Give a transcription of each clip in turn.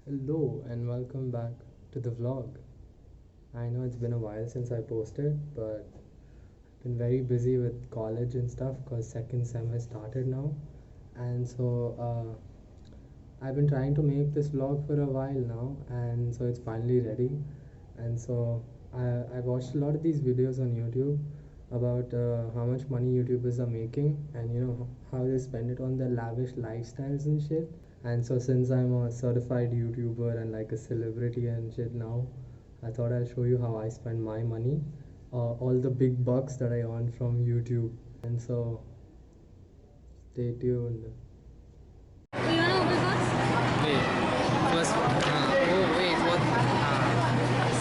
Hello and welcome back to the vlog. I know it's been a while since I posted, but I've been very busy with college and stuff because second sem has started now. And I've been trying to make this vlog for a while now, and so it's finally ready. And so I watched a lot of these videos on YouTube about how much money YouTubers are making, and how they spend it on their lavish lifestyles and shit. And so since I'm a certified YouTuber and like a celebrity and shit now, I thought I'll show you how I spend my money, all the big bucks that I earn from YouTube. And so stay tuned. You wanna open first? Wait, first, wait, what?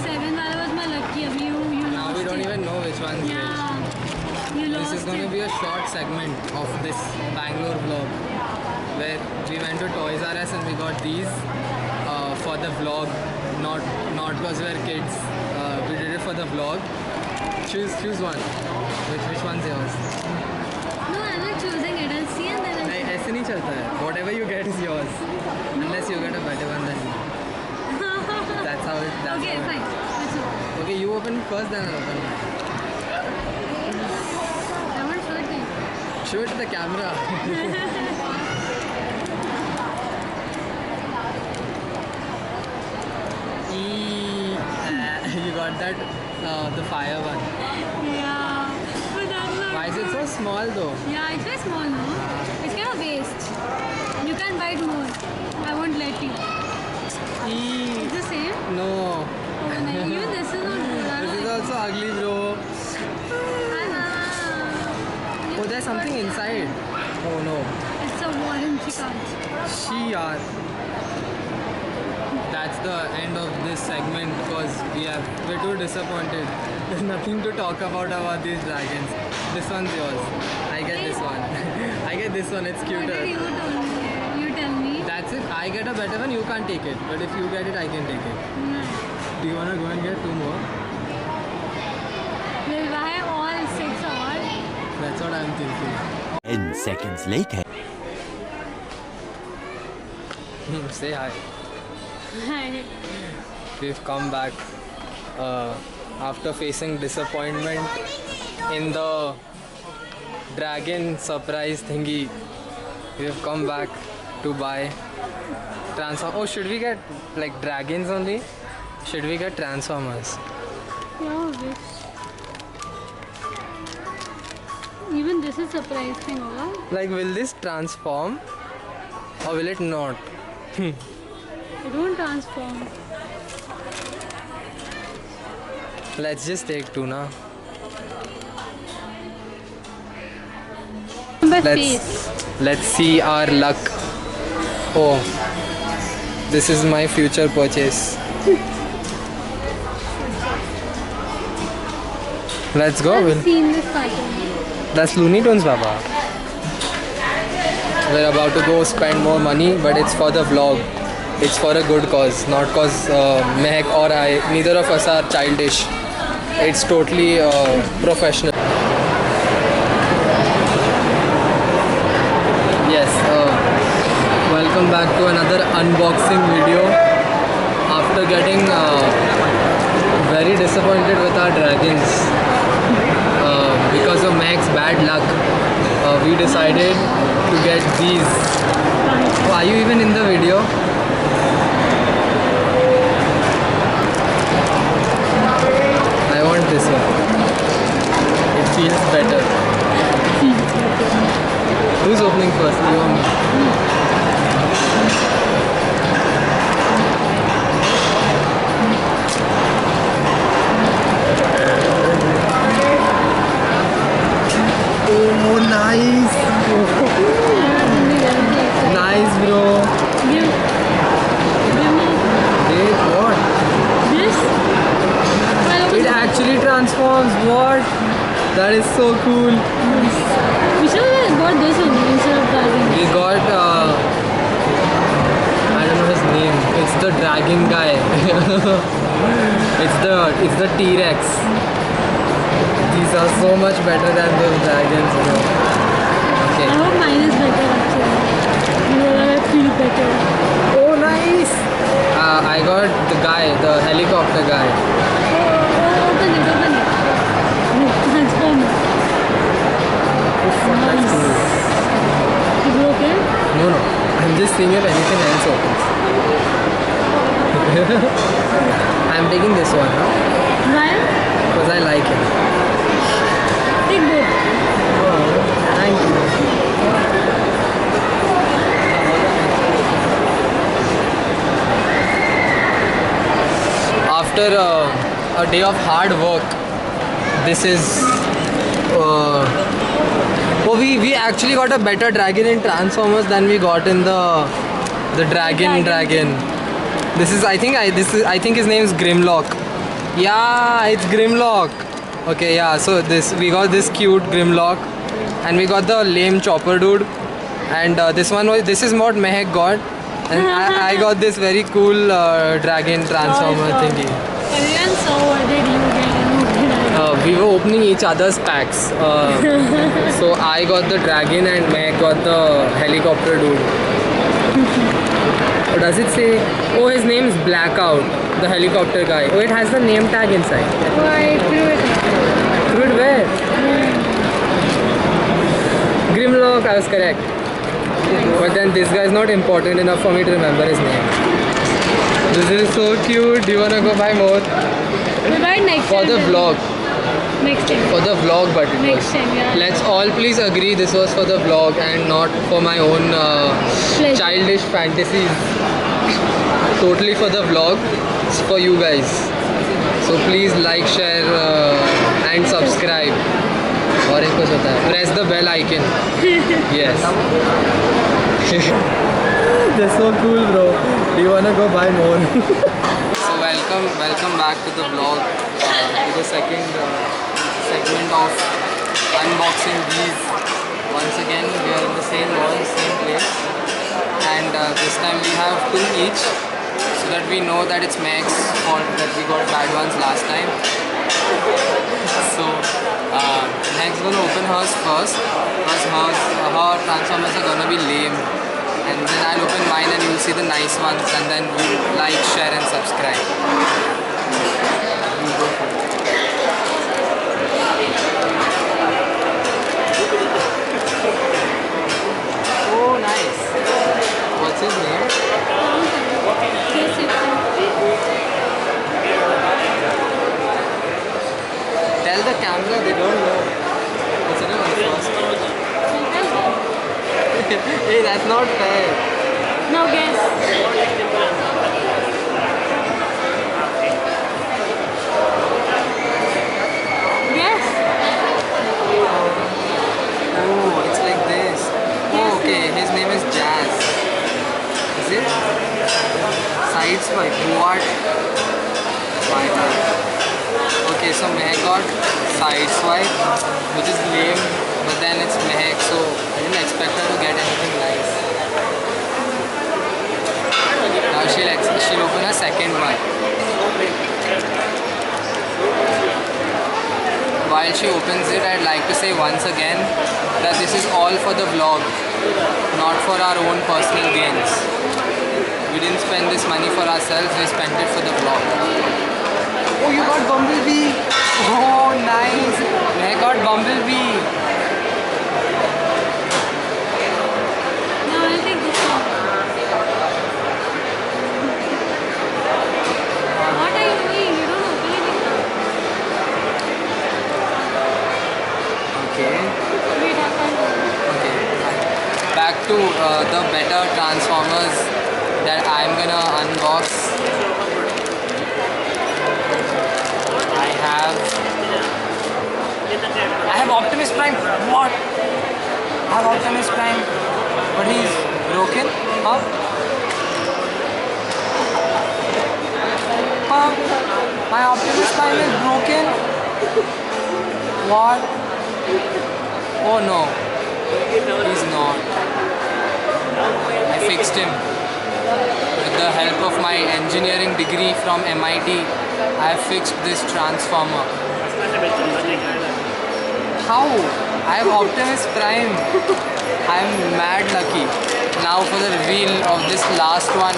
Seven wala was my lucky. You Now lost we don't it. even know which one's which. Yeah, you lost This is going to it. be a short segment of this Bangalore vlog where we went to Toys R Us and we got these for the vlog, not because we're kids. We did it for the vlog. Choose one. Which one's yours? No, I'm not choosing it. I'll see and then I'll नहीं ऐसे नहीं चलता है. Whatever you get is yours, unless you get a better one than me. That's how it. That's Okay, how it- fine. Let's go. Okay, you open first, then I'll open. I want shorty. Show it to the camera. You got that, the fire one. Yeah. But that's not Why is it so good. small though? Yeah, it's very small, no? It's kind of waste. You can bite more. I won't let you. It's the same? No. Oh, no. Even this is not good. I This don't is like also ugly, bro. Oh, there's something inside. Oh no. It's a warranty card. Yaar. That's the end of this segment because we're too disappointed. There's nothing to talk about these dragons. This one's yours. I get this one. I get this one. It's What did cuter. you tell me? You tell me. That's it. I get a better one. You can't take it. But if you get it, I can take it. Do you wanna go and get two more? We'll buy all 6 all. That's what I'm thinking. 10 seconds later. Say hi. Hi. We've come back after facing disappointment in the dragon surprise thingy. We have come back to buy transform. Oh, should we get like dragons only? Should we get transformers? Yeah, wish. Even this is surprise thing, hoga. Like, will this transform or will it not? It won't transform. Let's just take two now. My Let's face. let's see our luck. Oh, this is my future purchase. Let's go. I've seen this pattern. That's Looney Tunes, Baba. We're about to go spend more money, but it's for the vlog. It's for a good cause, not cause Mehak or I, neither of us are childish. It's totally professional. Yes, welcome back to another unboxing video. After getting very disappointed with our dragons because of Mehak's bad luck, we decided to get these. Oh, are you even in the video? I want this one. It feels better. Who's opening first? You or me? Oh, nice! Nice, bro. Give me Wait, what? this. It actually transforms. What? That is so cool. We should have got this one instead of dragon. We got I don't know his name. It's the dragon guy. it's the T-Rex. These are so much better than those dragons, bro. Okay. I hope mine is better actually. You know, I feel better. Oh, nice. guy, the helicopter guy. Open it, open it. Transform. Nice. You broke it? No, no. I'm just seeing if anything else opens. I'm taking this one, huh? Why? Because I like it. Take both. Thank you. After a day of hard work, this is. We actually got a better dragon in Transformers than we got in the dragon. This is I think his name is Grimlock. Yeah, it's Grimlock. Okay, yeah. So we got this cute Grimlock, and we got the lame Chopper dude, and this is what Mehak got, and I got this very cool dragon transformer thingy. Everyone saw what did you get. We were opening each other's packs. So I got the dragon and Mehak got the helicopter dude. Or does it say? Oh, his name is Blackout, the helicopter guy. Oh, it has the name tag inside. Why threw it? Threw it where? Grimlock, I was correct. But then this guy is not important enough for me to remember his name. This is so cute. Do you wanna go buy more? We'll buy it next For time. the then. vlog. Next time. For the vlog, but it Next was. time, yeah. Let's all please agree this was for the vlog and not for my own Pleasure. childish fantasies. Totally for the vlog. It's for you guys. So please like, share and subscribe. और एक कुछ होता है. Press the bell icon. Yes. That's so cool, bro. Do you wanna go buy more? So welcome back to the vlog. To the second segment of unboxing these. Once again, we are in the same mall, same place, and this time we have 2 each, so that we know that it's Meg's fault that we got bad ones last time. So Meg's gonna open hers first, because her Transformers are gonna be lame, and then I'll open mine and you'll see the nice ones, and then we'll like, share and subscribe. You go for it. Oh, nice. What's his name? Tell the camera they don't know. What's the name on the first? Hey, that's not fair. No guess. Yes. Oh, it's like this. Oh, okay. His name is Jazz. Is it? Sideswipe. What? Why not? Okay, so Mehak got Sideswipe, which is lame, but then it's Mehak, so I didn't expect her to get anything nice. Now she'll open a second one. While she opens it, I'd like to say once again that this is all for the vlog, not for our own personal gains. We didn't spend this money for ourselves, we spent it for the vlog. Oh, you got Bumblebee! Oh, nice! I got Bumblebee! No, I'll take this one. What are you doing? You don't open anything. Okay. Wait, I can't open. Okay, fine. Back to the better Transformers that I'm gonna unbox. I have Optimus Prime. What? I have Optimus Prime, but he's broken. Huh? Huh? My Optimus Prime is broken. What? Oh no, he's not. I fixed him. With the help of my engineering degree from MIT, I have fixed this Transformer. How? I have Optimus Prime. I am mad lucky. Now for the reveal of this last one.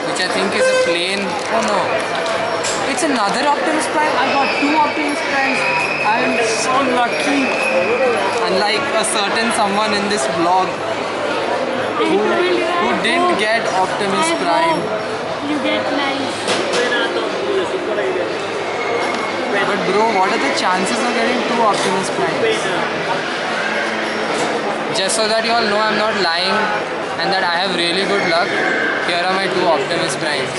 which I think is a plane. Oh no, it's another Optimus Prime. I got 2 Optimus Primes. I am so lucky. Unlike a certain someone in this vlog who didn't get Optimus Prime. You get nice. But bro, what are the chances of getting 2 Optimus Primes? Just so that you all know I'm not lying and that I have really good luck, here are my 2 Optimus Primes.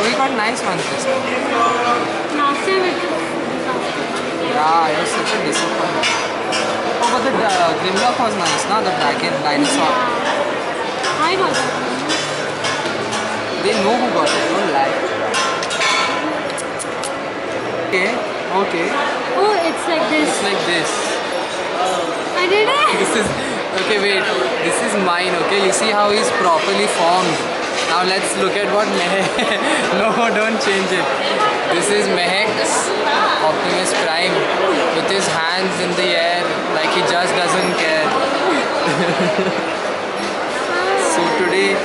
We got nice ones this time. Last time it was disaster. Yeah, it was such a disappointment. Oh, but the Grimlock was nice, na? The dragon dinosaur. Yeah. I got that one. They know who got it, don't lie. Okay. Oh, it's like this. It's like this. I did it. This is, okay wait, this is mine, okay? You see how he's properly formed. Now let's look at what Mehek, no don't change it. This is Mehek's Optimus Prime with his hands in the air like he just doesn't care. So today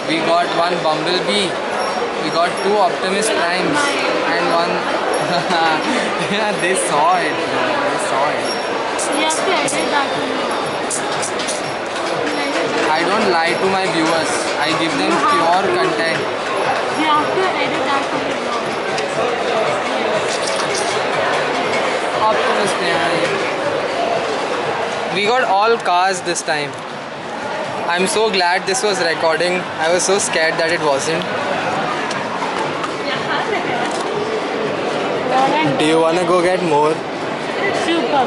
we got one Bumblebee, we got 2 Optimus Primes and one, yeah they saw it, they saw it. You have to edit that one. I don't lie to my viewers. I give them pure content. You have to edit that for the vlog. Optimus Prime. We got all cars this time. I'm so glad this was recording. I was so scared that it wasn't. Do you wanna go get more? Super.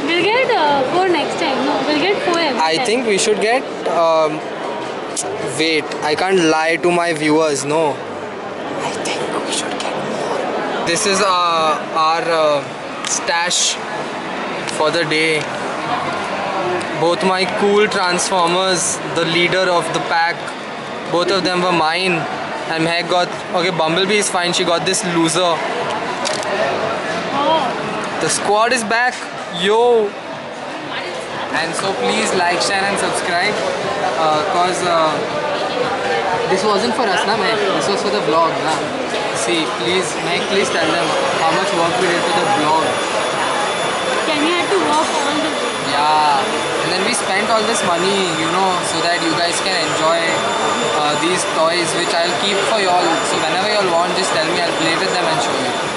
We'll get 4 next time. No, we'll get 4 every I time. think we should get. Wait, I can't lie to my viewers. No. I think we should get more. This is our stash for the day. Both my cool Transformers, the leader of the pack, both of them were mine. And Mehek got. Okay, Bumblebee is fine. She got this loser. Oh. The squad is back. Yo. And so please like, share and subscribe cause this wasn't for us, na Mehek? This was for the vlog, na? See, please, Mehek, please tell them how much work we did for the vlog. Kenny had to walk all the way. Yeah, and then we spent all this money, you know, so that you guys can enjoy these toys which I'll keep for y'all. So whenever y'all want, just tell me, I'll play with them and show you.